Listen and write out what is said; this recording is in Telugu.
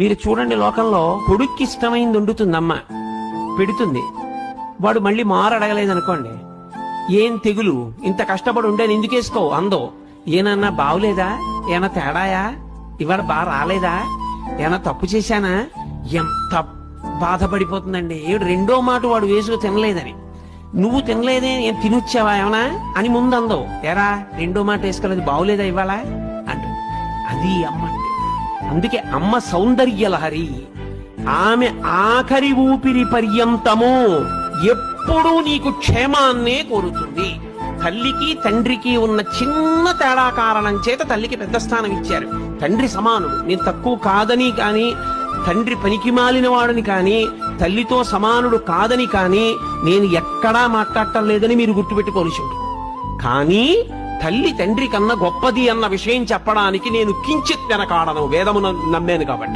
మీరు చూడండి, లోకంలో కొడుక్కి ఇష్టమైంది వండుతుంది అమ్మ, పెడుతుంది. వాడు మళ్ళీ మారు అడగలేదనుకోండి, ఏం తెగులు, ఇంత కష్టపడి ఉండేది ఎందుకు వేసుకో అందో. ఏనన్నా బావులేదా, ఏమన్నా తేడాయా, ఇవాళ బాగా రాలేదా, ఏమన్నా తప్పు చేశానా, ఎంత బాధపడిపోతుందండి. రెండో మాట వాడు వేసుకు తినలేదని, నువ్వు తినలేదే, ఏం తినొచ్చావా ఏమన్నా అని ముందు అందో. ఎరా రెండో మాట వేసుకోలేదు, బావులేదా ఇవాళ అంటూ. అది అమ్మ అంటే. అందుకే అమ్మ సౌందర్య లహరి. ఆమె ఆఖరి ఊపిరి పర్యంతము ఎప్పుడూ నీకు క్షేమాన్నే కోరుతుంది. తల్లికి తండ్రికి ఉన్న చిన్న తేడా కారణం చేత తల్లికి పెద్ద స్థానం ఇచ్చారు. తండ్రి సమానుడు, నేను తక్కువ కాదని కానీ, తండ్రి పనికి మాలిన వాడని కానీ, తల్లితో సమానుడు కాదని కానీ నేను ఎక్కడా మాట్లాడటం లేదని మీరు గుర్తుపెట్టుకోవాల్సి ఉంటుంది. కానీ తల్లి తండ్రి కన్నా గొప్పది అన్న విషయం చెప్పడానికి నేను కించిత్ వెనకాడను, వేదమును నమ్మాను కాబట్టి.